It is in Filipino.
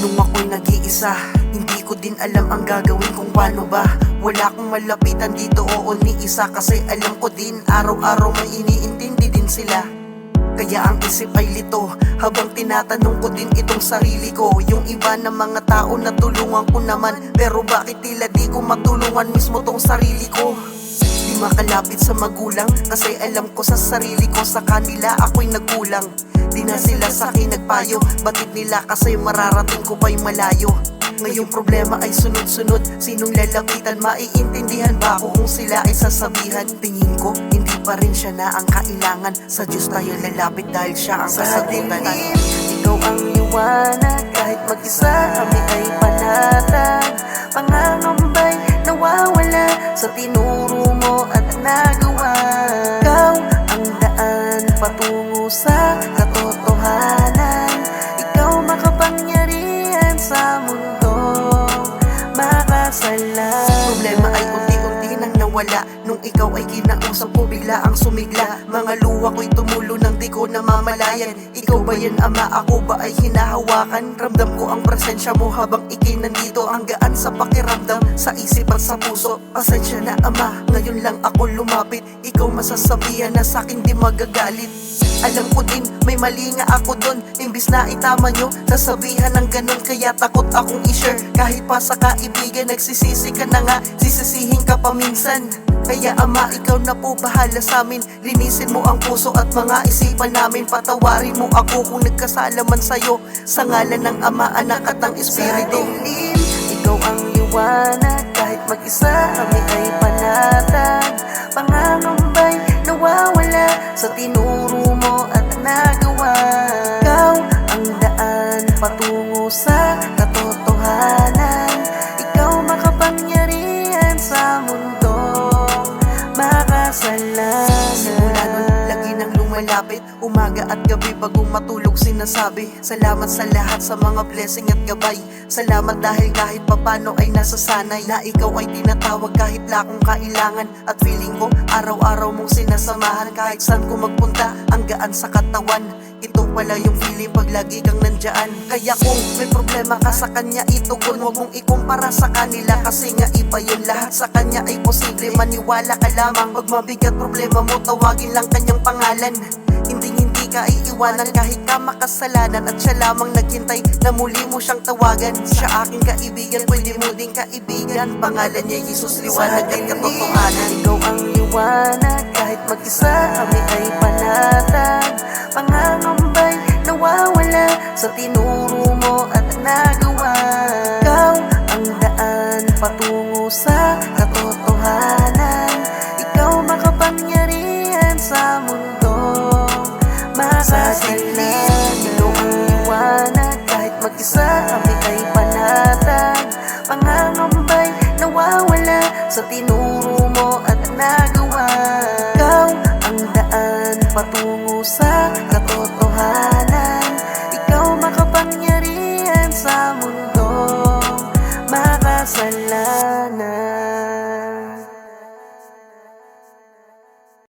Nung ako'y nag-iisa, hindi ko din alam ang gagawin kung paano ba. Wala akong malapitan dito o ni isa, kasi alam ko din araw-araw may iniintindi din sila. Kaya ang isip ay lito habang tinatanong ko din itong sarili ko. Yung iba ng mga tao na tulungan ko naman, pero bakit tila di ko matulungan mismo tong sarili ko? Di makalapit sa magulang kasi alam ko sa sarili ko, sa kanila ako'y nagkulang. Di na sila sa akin nagpayo, batid nila kasi mararating ko pa'y malayo. Ngayong problema ay sunod-sunod, sinong lalapitan? Maiintindihan ba ako kung sila ay sasabihan? Tingin ko, hindi pa rin siya na ang kailangan. Sa Diyos tayo lalapit dahil siya ang kasagutan. Ikaw ang liwanag, kahit mag-isa kami ay panatag. Pangangambay nawawala sa tinuro mo at nagawa. Ikaw ang daan patungo sa katotohanan. Ikaw makapangyarihan sa mundong makasalan. Problema ay unti-unti nang nawala nung ikaw ay kinausap ko, bigla ang sumigla. Mga luha ko'y tumulo nang di ko namamalayan. Ikaw ba yan, Ama? Ako ba ay hinahawakan? Ramdam ko ang presensya mo habang ikay nandito. Ang gaan sa pakiramdam, sa isip at sa puso. Pasensya na, Ama, ngayon lang ako lumapit. Ikaw masasabihan na sa'kin di magagalit. Alam ko din, may mali nga ako dun. Imbis na itama nyo, sasabihan ng ganun. Kaya takot akong i-share. Kahit pa sa kaibigan, nagsisisi ka na nga, sisisihin ka pa minsan. Kaya Ama, ikaw na po bahala sa amin. Linisin mo ang puso at mga isipan namin. Patawarin mo ako kung nagkasala man sa'yo. Sa ngalan ng Ama, Anak at ng Espiritu. Ikaw ang liwanag, kahit mag-isa kami ay panatag. Pangangambay nawawala sa tinuro mo at nagawa. Ikaw ang daan patungo sa katotohanan. Ikaw makapangyarihan sa mundong makasalan. Simula nun, lagi nang lumalapit, umaga at gabi bago matulog sinasabi. Salamat sa lahat sa mga blessing at gabay. Salamat dahil kahit papano ay nasasanay na ikaw ay tinatawag kahit la akong kailangan. At feeling ko araw-araw mong sinasamahan. Kahit saan ko magpunta, ang gaan sa katawan. Ito pala yung feeling pag lagi kang nandyan. Kaya kung may problema ka sa kanya, itugon. Huwag mong ikumpara sa kanila, kasi nga iba yun. Lahat sa kanya ay posible, maniwala ka lamang. Pag mabigat problema mo, tawagin lang kanyang pangalan. Hindi ka iiwanan kahit ka makasalanan. At siya lamang naghintay na muli mo siyang tawagan. Siya aking kaibigan, pwede mo ding kaibigan. Pangalan niya Jesus, liwanag at katotohanan. Ikaw ang liwanag, kahit mag-isa kami ay panatag. Pangangambay nawawala sa tinuro mo at nagawa. Ikaw ang daan patungo sa katotohanan. Ikaw makapangyarihan sa mundong makasalan. Ikaw ang liwanag, kahit mag-isa kami ay panatag. Pangangambay nawawala sa tinuro mo at nagawa. Ikaw ang daan patungo